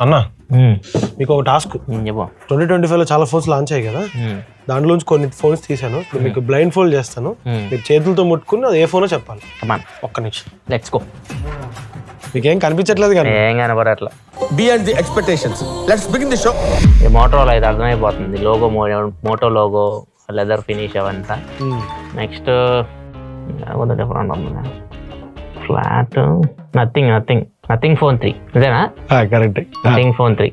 అన్న మీకు ఒక టాస్క్ 2025లో చాలా ఫోన్స్ లాంచ్ అయ్యాయి కదా, దాంట్లో నుంచి కొన్ని ఫోన్స్ తీసాను. ఇప్పుడు మీకు బ్లైండ్ ఫోల్డ్ చేస్తాను, మీరు చేతులతో ముట్టుకుని అది ఏ ఫోనో చెప్పాలి. ఒక్క నిమిషం, లెట్స్ గో. మీకేం కనిపించట్లేదు కానీ ఏం కనపడట్లా. Beyond the expectations. Let's begin the show. ఈ మోటోలో అయితే అర్థమైపోతుంది, logo Moto logo, leather finish అవంతా. నెక్స్ట్ డిఫరెంట్ ఉంది, ఫ్లాట్, నథింగ్ ఫోన్ 3 ఇదేనా? Correct, nothing phone 3.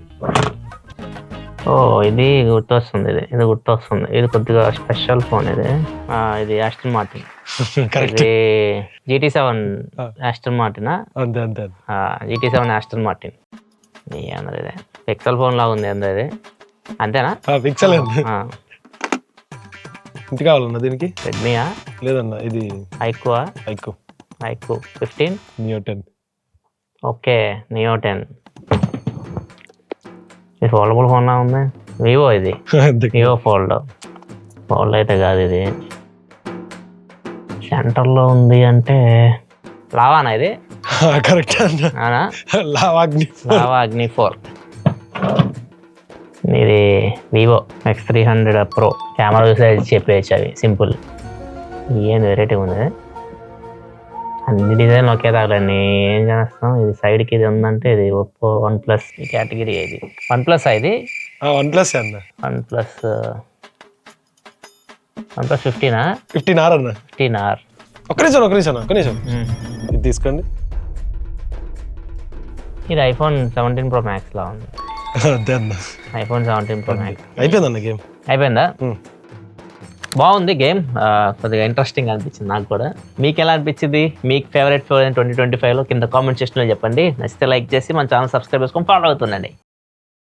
ఓ ఇది గుర్తొస్తుంది, ఇది గుర్తొస్తుంది. ఇది కొద్దిగా స్పెషల్ ఫోన్. ఇది ఆస్టన్ మార్టిన్. ఇది GT7 ఆస్టన్ మార్టినా? అంతే అంతే. GT7 Aston Martin. అందరు ఇదే పిక్సెల్ ఫోన్ లాగా ఉంది అందరు. ఇది అంతేనా? పిక్సెల్ ఇంత కావాలన్నా దీనికి? రెడ్మీయా? లేదన్నా, ఇది ఐక్యూ 15 నియో 10. Okay, neo 10. ఇది ఫోల్డబుల్ ఫోన్ లా ఉంది. వివో ఇది, వివో ఫోల్డ్ అయితే కాదు. ఇది సెంటర్లో ఉంది అంటే లావానా? ఇది కరెక్ట్ అన్నా, లావా అగ్ని 4. ఇది వివో X300 Pro. కెమెరా చూసే చెప్పేయచ్చు, అవి సింపుల్. ఏం వెరైటీ ఉంది, అన్ని డిజైన్లు ఒకే తాగలండి. ఏం చేస్తాం, ఇది సైడ్కి ఇది ఉందంటే ఇది ఒప్పో OnePlus ఈ కేటగిరీ. ఇది OnePlus ఇది OnePlus అన్న, OnePlus 15R అన్న. 15R. ఒక్క నిమిషం ఇది తీసుకోండి. ఇది iPhone 17 Pro Max లా ఉంది. అదే అన్న, iPhone 17 Pro Max. అయిపోయిందన్న గేమ్. అయిపోయిందా? బాగుంది గేమ్, కొద్దిగా ఇంట్రెస్టింగ్ అనిపించింది నాకు కూడా. మీకు ఎలా అనిపించింది? మీకు ఫేవరెట్ ఫోన్ 2025లో కింద కామెంట్ సెక్షన్లో చెప్పండి. నచ్చితే లైక్ చేసి మన ఛానల్ సబ్స్క్రైబ్ చేసుకొని ఫాలో అవుతుండండి.